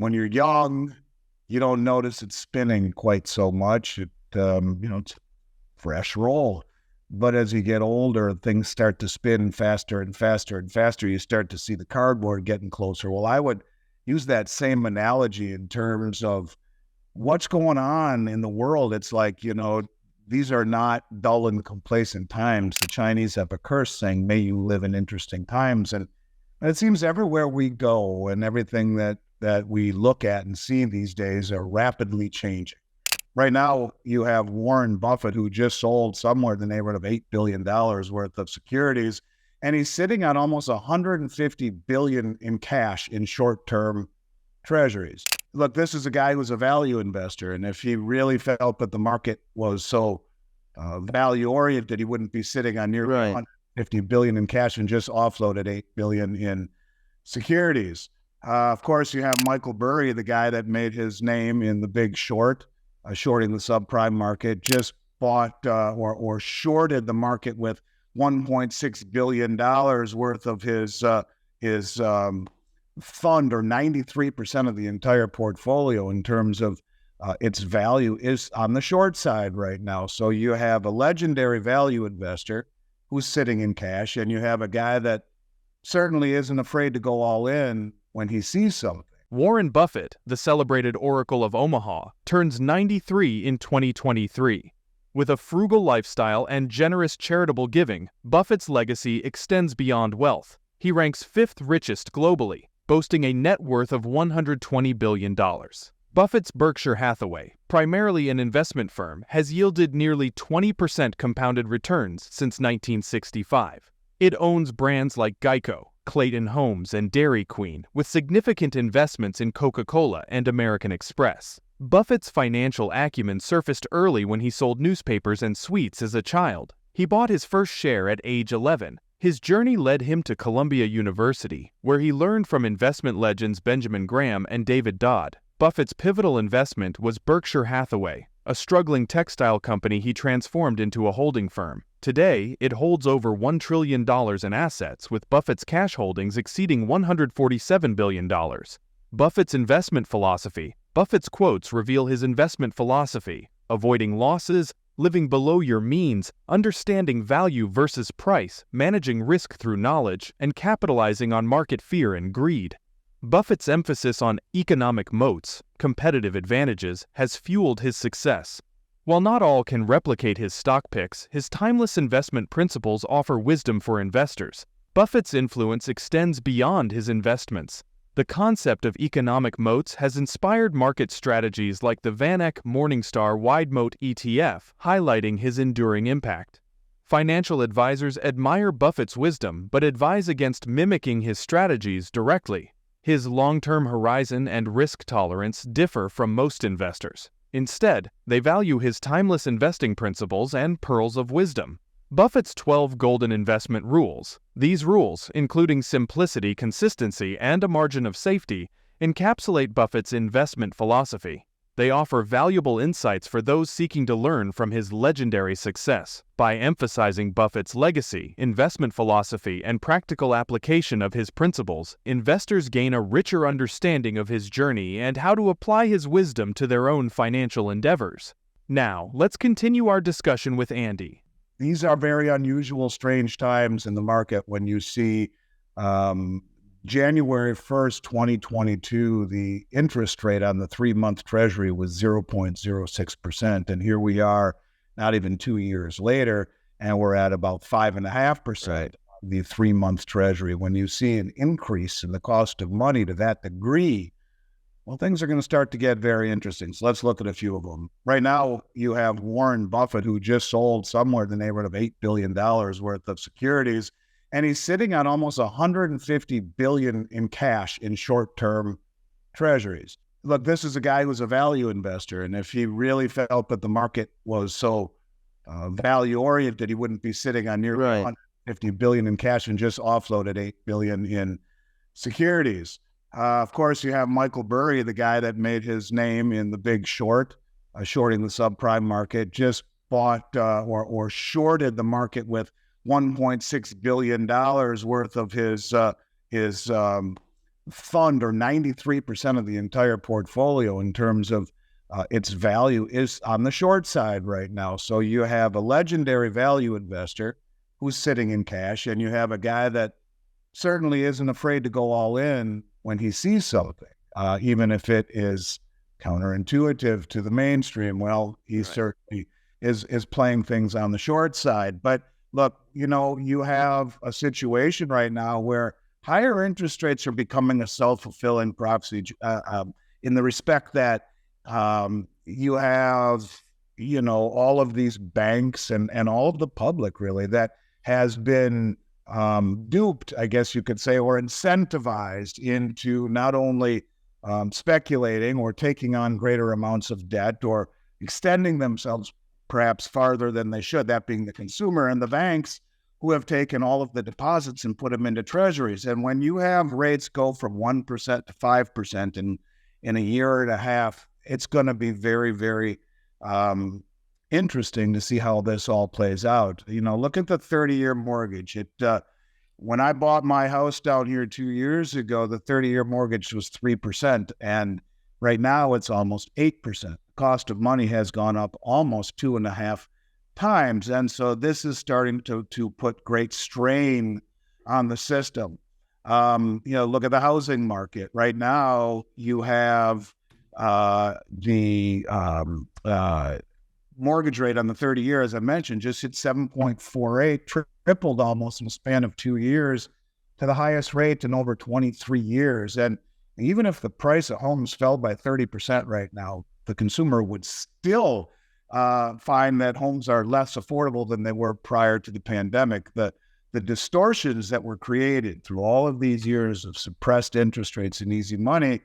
When you're young, you don't notice it spinning quite so much. It's a fresh roll. But as you get older, things start to spin faster and faster and faster. You start to see the cardboard getting closer. Well, I would use that same analogy in terms of what's going on in the world. It's like, these are not dull and complacent times. The Chinese have a curse saying, may you live in interesting times. And it seems everywhere we go and everything that we look at and see these days are rapidly changing. Right now, you have Warren Buffett, who just sold somewhere in the neighborhood of $8 billion worth of securities, and he's sitting on almost $150 billion in cash in short-term treasuries. Look, this is a guy who's a value investor, and if he really felt that the market was so value-oriented, he wouldn't be sitting on nearly $150 billion in cash and just offloaded $8 billion in securities. Of course, you have Michael Burry, the guy that made his name in The Big Short, shorting the subprime market, just bought or shorted the market with $1.6 billion worth of his fund, or 93% of the entire portfolio in terms of its value is on the short side right now. So you have a legendary value investor who's sitting in cash, and you have a guy that certainly isn't afraid to go all in when he sees something. Warren Buffett, the celebrated Oracle of Omaha, turns 93 in 2023. With a frugal lifestyle and generous charitable giving, Buffett's legacy extends beyond wealth. He ranks fifth richest globally, boasting a net worth of $120 billion. Buffett's Berkshire Hathaway, primarily an investment firm, has yielded nearly 20% compounded returns since 1965. It owns brands like Geico, Clayton Homes, and Dairy Queen, with significant investments in Coca-Cola and American Express. Buffett's financial acumen surfaced early when he sold newspapers and sweets as a child. He bought his first share at age 11. His journey led him to Columbia University, where he learned from investment legends Benjamin Graham and David Dodd. Buffett's pivotal investment was Berkshire Hathaway, a struggling textile company he transformed into a holding firm. Today, it holds over $1 trillion in assets, with Buffett's cash holdings exceeding $147 billion. Buffett's investment philosophy. Buffett's quotes reveal his investment philosophy: avoiding losses, living below your means, understanding value versus price, managing risk through knowledge, and capitalizing on market fear and greed. Buffett's emphasis on economic moats, competitive advantages, has fueled his success. While not all can replicate his stock picks, his timeless investment principles offer wisdom for investors. Buffett's influence extends beyond his investments. The concept of economic moats has inspired market strategies like the VanEck Morningstar Wide Moat ETF, highlighting his enduring impact. Financial advisors admire Buffett's wisdom but advise against mimicking his strategies directly. His long-term horizon and risk tolerance differ from most investors. Instead, they value his timeless investing principles and pearls of wisdom. Buffett's 12 golden investment rules. These rules, including simplicity, consistency, and a margin of safety, encapsulate Buffett's investment philosophy. They offer valuable insights for those seeking to learn from his legendary success. By emphasizing Buffett's legacy, investment philosophy, and practical application of his principles, investors gain a richer understanding of his journey and how to apply his wisdom to their own financial endeavors. Now, let's continue our discussion with Andy. These are very unusual, strange times in the market when you see January 1st, 2022, the interest rate on the 3-month Treasury was 0.06%. And here we are, not even 2 years later, and we're at about 5.5%. Right. The 3-month Treasury. When you see an increase in the cost of money to that degree, well, things are going to start to get very interesting. So let's look at a few of them. Right now, you have Warren Buffett, who just sold somewhere in the neighborhood of $8 billion worth of securities, and he's sitting on almost $150 billion in cash in short-term treasuries. Look, this is a guy who's a value investor, and if he really felt that the market was so value-oriented, he wouldn't be sitting on nearly $150 billion in cash and just offloaded $8 billion in securities. Of course, you have Michael Burry, the guy that made his name in The Big Short, shorting the subprime market, just bought or shorted the market with $1.6 billion worth of his fund, or 93% of the entire portfolio in terms of its value, is on the short side right now. So you have a legendary value investor who's sitting in cash, and you have a guy that certainly isn't afraid to go all in when he sees something, even if it is counterintuitive to the mainstream. Well, he certainly is playing things on the short side. But look, you have a situation right now where higher interest rates are becoming a self-fulfilling prophecy, in the respect that you have, all of these banks and all of the public really that has been duped, I guess you could say, or incentivized into not only speculating or taking on greater amounts of debt or extending themselves perhaps farther than they should, that being the consumer, and the banks who have taken all of the deposits and put them into treasuries. And when you have rates go from 1% to 5% in a year and a half, it's going to be very, very interesting to see how this all plays out. Look at the 30-year mortgage. When I bought my house down here 2 years ago, the 30-year mortgage was 3%, and right now it's almost 8%. Cost of money has gone up almost 2.5 times, and so this is starting to put great strain on the system. Look at the housing market right now. You have the mortgage rate on the 30-year, as I mentioned, just hit 7.48, tripled almost in a span of 2 years to the highest rate in over 23 years. And even if the price of homes fell by 30% right now, the consumer would still find that homes are less affordable than they were prior to the pandemic. The distortions that were created through all of these years of suppressed interest rates and easy money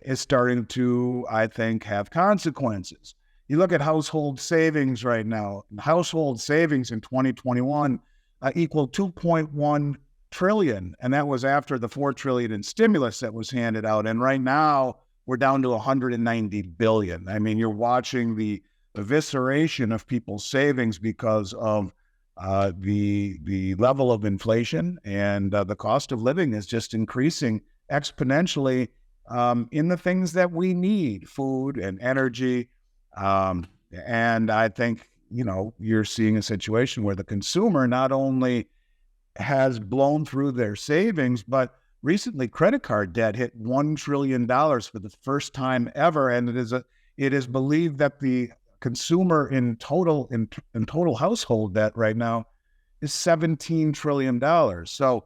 is starting to, I think, have consequences. You look at household savings right now. Household savings in 2021 equaled 2.1 trillion, and that was after the 4 trillion in stimulus that was handed out. And right now, we're down to 190 billion. I mean, you're watching the evisceration of people's savings because of the level of inflation, and the cost of living is just increasing exponentially in the things that we need, food and energy. And I think, you're seeing a situation where the consumer not only has blown through their savings, but recently credit card debt hit $1 trillion for the first time ever. And it is believed that the consumer in total household debt right now is $17 trillion. So,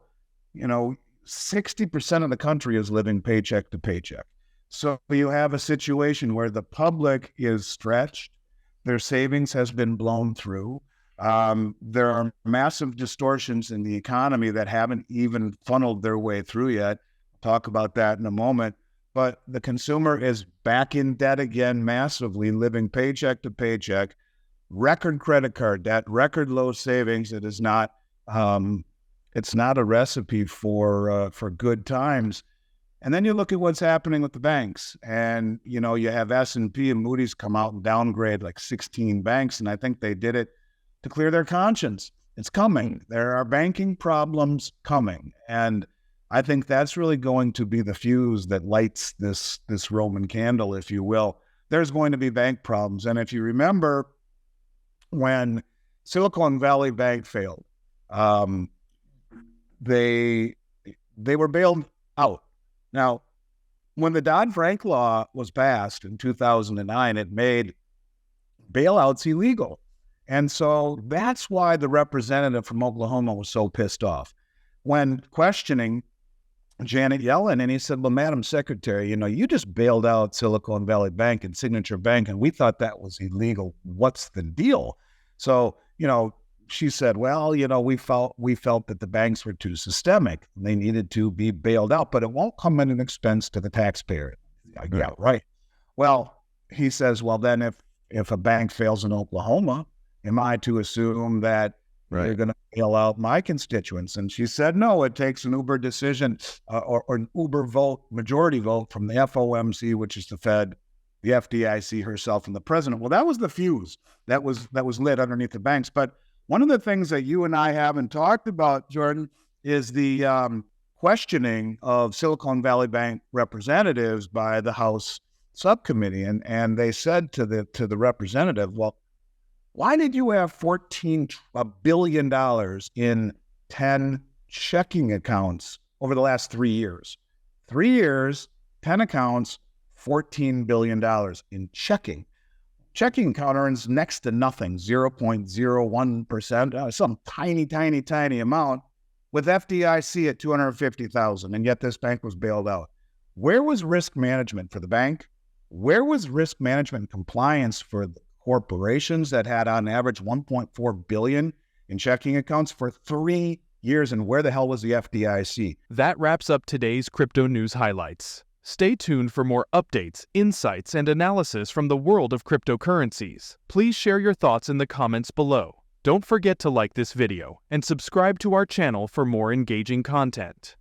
60% of the country is living paycheck to paycheck. So you have a situation where the public is stretched, their savings has been blown through. There are massive distortions in the economy that haven't even funneled their way through yet. I'll talk about that in a moment. But the consumer is back in debt again, massively, living paycheck to paycheck, record credit card debt, record low savings. It is not, it's not a recipe for good times. And then you look at what's happening with the banks, and you have S&P and Moody's come out and downgrade like 16 banks, and I think they did it to clear their conscience. It's coming. There are banking problems coming, and I think that's really going to be the fuse that lights this Roman candle, if you will. There's going to be bank problems, and if you remember when Silicon Valley Bank failed, they were bailed out. Now, when the Dodd-Frank law was passed in 2009, it made bailouts illegal. And so that's why the representative from Oklahoma was so pissed off when questioning Janet Yellen. And he said, well, Madam Secretary, you just bailed out Silicon Valley Bank and Signature Bank, and we thought that was illegal. What's the deal? So, she said, well, we felt that the banks were too systemic. They needed to be bailed out, but it won't come at an expense to the taxpayer. Yeah, right. Well, he says, well, then if a bank fails in Oklahoma, am I to assume that you're going to bail out my constituents? And she said, no, it takes an Uber decision or an Uber vote, majority vote from the FOMC, which is the Fed, the FDIC herself, and the president. Well, that was the fuse that was lit underneath the banks. But one of the things that you and I haven't talked about, Jordan, is the questioning of Silicon Valley Bank representatives by the House subcommittee. And they said to the representative, well, why did you have $14 billion in 10 checking accounts over the last 3 years? 3 years, 10 accounts, $14 billion in checking. Checking account earns next to nothing, 0.01%, some tiny amount, with FDIC at $250,000, and yet this bank was bailed out. Where was risk management for the bank? Where was risk management and compliance for the corporations that had on average $1.4 billion in checking accounts for 3 years? And where the hell was the FDIC? That wraps up today's crypto news highlights. Stay tuned for more updates, insights, and analysis from the world of cryptocurrencies. Please share your thoughts in the comments below. Don't forget to like this video and subscribe to our channel for more engaging content.